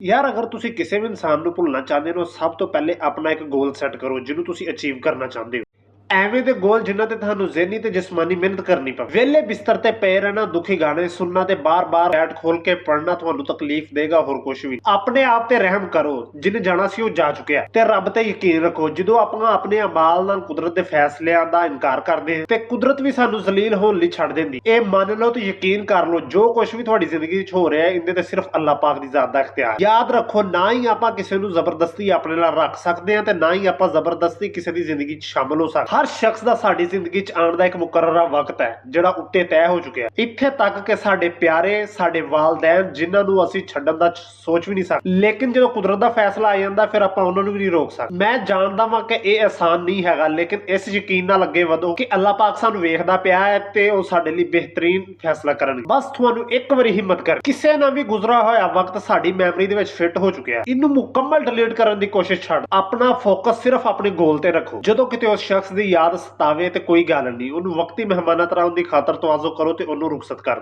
ਯਾਰ ਅਗਰ ਤੁਸੀਂ ਕਿਸੇ ਵੀ ਇਨਸਾਨ ਨੂੰ ਭੁੱਲਣਾ ਚਾਹੁੰਦੇ ਹੋ ਸਭ ਤੋਂ ਪਹਿਲੇ ਆਪਣਾ ਇੱਕ ਗੋਲ ਸੈੱਟ ਕਰੋ ਜਿਹਨੂੰ ਤੁਸੀਂ ਅਚੀਵ ਕਰਨਾ ਚਾਹੁੰਦੇ ਹੋ। ਐਵੇਂ ਦੇ ਗੋਲ ਜਿਨ੍ਹਾਂ ਤੇ ਤੁਹਾਨੂੰ ਜ਼ਿਹਨੀ ਤੇ ਜਿਸਮਾਨੀ ਮਿਹਨਤ ਕਰਨੀ ਪਵੇ। ਵਿਹਲੇ ਬਿਸਤਰ ਤੇ ਪਏ ਰਹਿਣਾ, ਦੁਖੀ ਗਾਣੇ ਸੁਣਨਾ ਤੇ ਬਾਰ-ਬਾਰ ਐਡ ਖੋਲ ਕੇ ਪੜ੍ਹਨਾ ਤੁਹਾਨੂੰ ਤਕਲੀਫ ਦੇਗਾ, ਹੋਰ ਕੁਝ ਵੀ। ਆਪਣੇ ਆਪ ਤੇ ਰਹਿਮ ਕਰੋ, ਜਿਹਨੇ ਜਾਣਾ ਸੀ ਉਹ ਜਾ ਚੁੱਕਿਆ, ਤੇ ਰੱਬ ਤੇ ਯਕੀਨ ਰੱਖੋ। ਜਦੋਂ ਆਪਾਂ ਆਪਣੇ ਅਮਾਲ ਨਾਲ ਕੁਦਰਤ ਦੇ ਫੈਸਲਿਆਂ ਦਾ ਇਨਕਾਰ ਕਰਦੇ ਹਾਂ ਤੇ ਕੁਦਰਤ ਵੀ ਸਾਨੂੰ ਜ਼ਲੀਲ ਹੋਣ ਲਈ ਛੱਡ ਦਿੰਦੀ। ਇਹ ਮੰਨ ਲਓ ਤੇ ਯਕੀਨ ਕਰ ਲਓ, ਜੋ ਕੁਝ ਵੀ ਤੁਹਾਡੀ ਜ਼ਿੰਦਗੀ ਵਿੱਚ ਹੋ ਰਿਹਾ ਹੈ ਇਹਦੇ ਤੇ ਸਿਰਫ ਅੱਲਾਹ ਪਾਕ ਦੀ ਜ਼ਾਤ ਦਾ ਇਖਤਿਆਰ। ਯਾਦ ਰੱਖੋ, ਨਾ ਹੀ ਆਪਾਂ ਕਿਸੇ ਨੂੰ ਜ਼ਬਰਦਸਤੀ ਆਪਣੇ ਨਾਲ ਰੱਖ ਸਕਦੇ ਹਾਂ ਤੇ ਨਾ ਹੀ ਆਪਾਂ ਜ਼ਬਰਦਸਤੀ ਕਿਸੇ ਦੀ ਜ਼ਿੰਦਗੀ 'ਚ ਸ਼ਾਮਲ ਹੋ ਸਕਦੇ। ਹਰ ਸ਼ਖਸ ਦਾ ਸਾਡੀ ਜ਼ਿੰਦਗੀ 'ਚ ਆਉਣ ਦਾ ਇੱਕ ਮੁਕਰਰਾ ਵਕਤ ਹੈ ਜਿਹੜਾ ਉੱਤੇ ਤੈਅ ਹੋ ਚੁੱਕਿਆ। ਇੱਥੇ ਤੱਕ ਕਿ ਸਾਡੇ ਪਿਆਰੇ, ਸਾਡੇ ਵਾਲਦੈਨ ਜਿਨ੍ਹਾਂ ਨੂੰ ਅਸੀਂ ਛੱਡਣ ਦਾ ਸੋਚ ਵੀ ਨਹੀਂ ਸਕਦੇ, ਲੇਕਿਨ ਜਦੋਂ ਕੁਦਰਤ ਦਾ ਫੈਸਲਾ ਆ ਜਾਂਦਾ ਫਿਰ ਆਪਾਂ ਉਹਨਾਂ ਨੂੰ ਵੀ ਨਹੀਂ ਰੋਕ ਸਕਦੇ। ਮੈਂ ਜਾਣਦਾ ਵਾਂ ਕਿ ਇਹ ਆਸਾਨ ਨਹੀਂ ਹੈਗਾ, ਲੇਕਿਨ ਇਸ ਯਕੀਨ ਨਾਲ ਅੱਗੇ ਵਧੋ ਕਿ ਅੱਲਾਹ ਪਾਕ ਸਾਨੂੰ ਵੇਖਦਾ ਪਿਆ ਹੈ ਤੇ ਉਹ ਸਾਡੇ ਲਈ ਬਿਹਤਰੀਨ ਫੈਸਲਾ ਕਰਨਗੇ। ਬਸ ਤੁਹਾਨੂੰ ਇੱਕ ਵਾਰੀ ਹਿੰਮਤ ਕਰ, ਕਿਸੇ ਨਾਲ ਵੀ ਗੁਜ਼ਰਾ ਹੋਇਆ ਵਕਤ ਸਾਡੀ ਮੈਮਰੀ ਦੇ ਵਿੱਚ ਫਿੱਟ ਹੋ ਚੁੱਕਿਆ, ਇਹਨੂੰ ਮੁਕੰਮਲ ਡਿਲੀਟ ਕਰਨ ਦੀ ਕੋਸ਼ਿਸ਼ ਛੱਡ ਆਪਣਾ ਫੋਕਸ ਸਿਰਫ ਆਪਣੇ ਗੋਲ ਤੇ ਰੱਖੋ। ਜਦੋਂ ਕਿਤੇ ਉਸ ਸ਼ਖਸ ਦੀ ਯਾਦ ਸਤਾਵੇ ਤੇ ਕੋਈ ਗੱਲ ਨਹੀਂ, ਉਹਨੂੰ ਵਕਤੀ ਮਹਿਮਾਨਾਂ ਤਰ੍ਹਾਂ ਉਹਦੀ ਖਾਤਰ ਤਵਾਜ਼ੋ ਕਰੋ ਤੇ ਉਹਨੂੰ ਰੁਖਸਤ ਕਰ